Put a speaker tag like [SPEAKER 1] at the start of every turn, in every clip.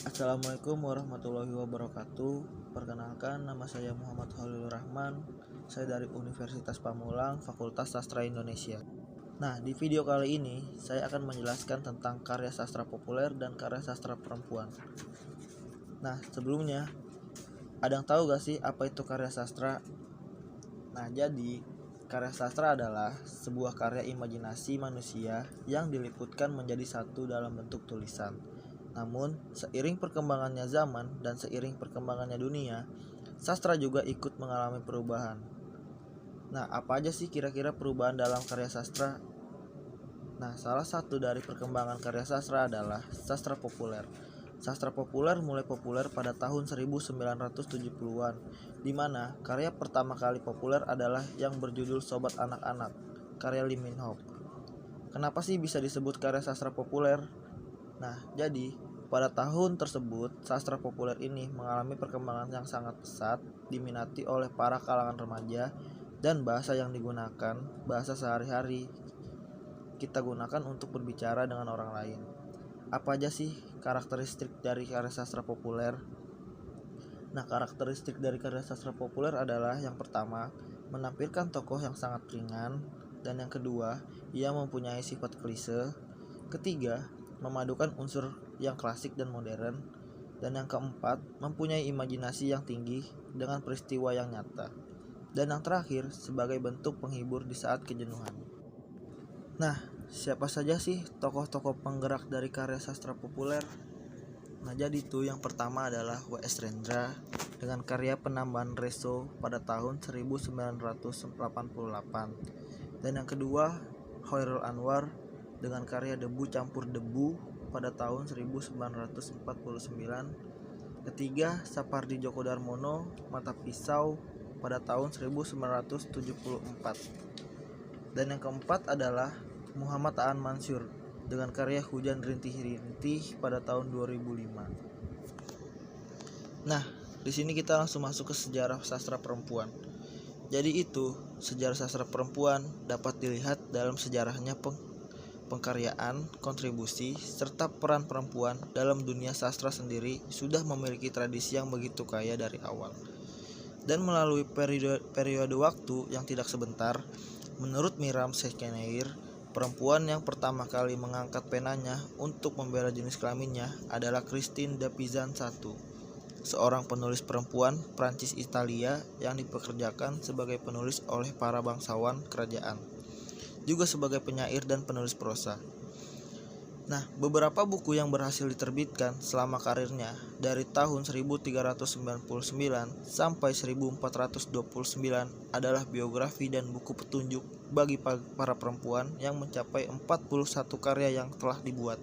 [SPEAKER 1] Assalamualaikum warahmatullahi wabarakatuh. Perkenalkan, nama saya Muhammad Khalilur Rahman. Saya dari Universitas Pamulang, Fakultas Sastra Indonesia. Nah, di video kali ini saya akan menjelaskan tentang karya sastra populer dan karya sastra perempuan. Nah, sebelumnya, ada yang tahu gak sih apa itu karya sastra? Nah, jadi karya sastra adalah sebuah karya imajinasi manusia yang diliputkan menjadi satu dalam bentuk tulisan. Namun, seiring perkembangannya zaman dan seiring perkembangannya dunia, sastra juga ikut mengalami perubahan. Nah, apa aja sih kira-kira perubahan dalam karya sastra? Nah, salah satu dari perkembangan karya sastra adalah sastra populer. Sastra populer mulai populer pada tahun 1970-an, di mana karya pertama kali populer adalah yang berjudul Sobat Anak-anak, karya Lee Min Ho. Kenapa sih bisa disebut karya sastra populer? Nah, jadi pada tahun tersebut, sastra populer ini mengalami perkembangan yang sangat pesat, diminati oleh para kalangan remaja, dan bahasa yang digunakan, bahasa sehari-hari kita gunakan untuk berbicara dengan orang lain. Apa aja sih karakteristik dari karya sastra populer? Nah, karakteristik dari karya sastra populer adalah yang pertama, menampilkan tokoh yang sangat ringan, dan yang kedua, ia mempunyai sifat klise. Ketiga, memadukan unsur yang klasik dan modern. Dan yang keempat, mempunyai imajinasi yang tinggi dengan peristiwa yang nyata. Dan yang terakhir, sebagai bentuk penghibur di saat kejenuhan. Nah, siapa saja sih tokoh-tokoh penggerak dari karya sastra populer? Nah, jadi itu yang pertama adalah W.S. Rendra dengan karya Penambahan Reso pada tahun 1988. Dan yang kedua, Chairul Anwar dengan karya Debu Campur Debu pada tahun 1949. Ketiga, Sapardi Djoko Darmono Mata Pisau pada tahun 1974. Dan yang keempat adalah Muhammad Aan Mansur dengan karya Hujan Rintih-Rintih pada tahun 2005. Nah, di sini kita langsung masuk ke sejarah sastra perempuan. Jadi itu, sejarah sastra perempuan dapat dilihat dalam sejarahnya pengkaryaan, kontribusi, serta peran perempuan dalam dunia sastra sendiri sudah memiliki tradisi yang begitu kaya dari awal. Dan melalui periode waktu yang tidak sebentar, menurut Miram Sekhenair, perempuan yang pertama kali mengangkat penanya untuk membela jenis kelaminnya adalah Christine de Pizan I, seorang penulis perempuan Prancis Italia yang dipekerjakan sebagai penulis oleh para bangsawan kerajaan, juga sebagai penyair dan penulis prosa. Nah, beberapa buku yang berhasil diterbitkan selama karirnya dari tahun 1399 sampai 1429 adalah biografi dan buku petunjuk bagi para perempuan yang mencapai 41 karya yang telah dibuat.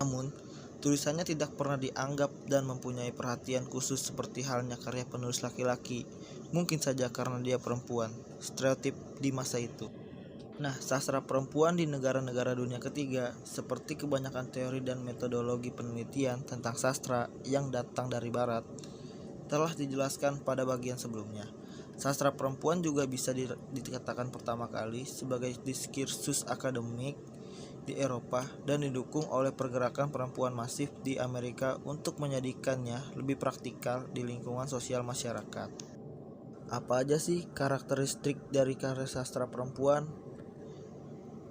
[SPEAKER 1] Namun, tulisannya tidak pernah dianggap dan mempunyai perhatian khusus seperti halnya karya penulis laki-laki, mungkin saja karena dia perempuan, stereotip di masa itu. Nah, sastra perempuan di negara-negara dunia ketiga, seperti kebanyakan teori dan metodologi penelitian tentang sastra yang datang dari barat, telah dijelaskan pada bagian sebelumnya. Sastra perempuan juga bisa dikatakan pertama kali sebagai diskursus akademik di Eropa dan didukung oleh pergerakan perempuan masif di Amerika untuk menjadikannya lebih praktikal di lingkungan sosial masyarakat. Apa aja sih karakteristik dari karya sastra perempuan?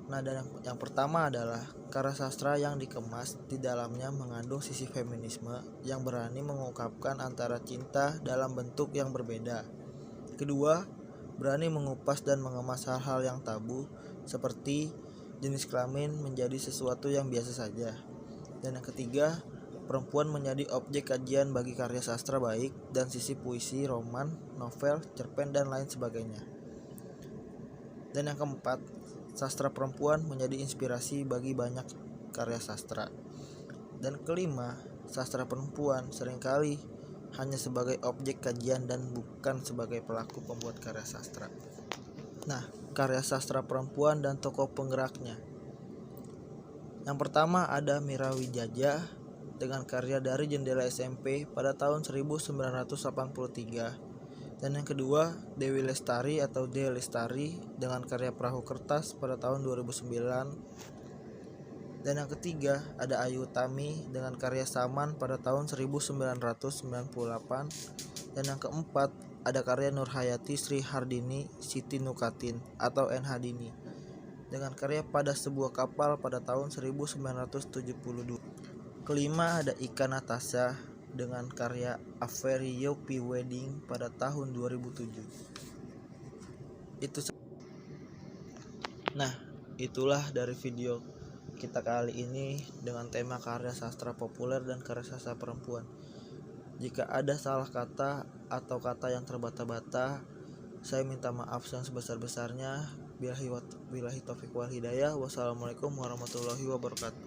[SPEAKER 1] Nah, dan yang pertama adalah karya sastra yang dikemas di dalamnya mengandung sisi feminisme yang berani mengungkapkan antara cinta dalam bentuk yang berbeda. Kedua, berani mengupas dan mengemas hal-hal yang tabu seperti jenis kelamin menjadi sesuatu yang biasa saja. Dan yang ketiga, perempuan menjadi objek kajian bagi karya sastra baik dan sisi puisi, roman, novel, cerpen, dan lain sebagainya. Dan yang keempat, sastra perempuan menjadi inspirasi bagi banyak karya sastra. Dan kelima, sastra perempuan seringkali hanya sebagai objek kajian dan bukan sebagai pelaku pembuat karya sastra. Nah, karya sastra perempuan dan tokoh penggeraknya. Yang pertama ada Mira Wijaya dengan karya Dari Jendela SMP pada tahun 1983. Dan yang kedua, Dewi Lestari atau De Lestari dengan karya Perahu Kertas pada tahun 2009. Dan yang ketiga ada Ayu Utami dengan karya Saman pada tahun 1998. Dan yang keempat ada karya Nurhayati Sri Hardini Siti Nukatin atau N Hadini dengan karya Pada Sebuah Kapal pada tahun 1972. Kelima ada Ika Natasha dengan karya A Very Yuppie Wedding pada tahun 2007. Nah, itulah dari video kita kali ini dengan tema karya sastra populer dan karya sastra perempuan. Jika ada salah kata atau kata yang terbata-bata, saya minta maaf yang sebesar-besarnya. Billahi taufiq wal hidayah. Wassalamualaikum warahmatullahi wabarakatuh.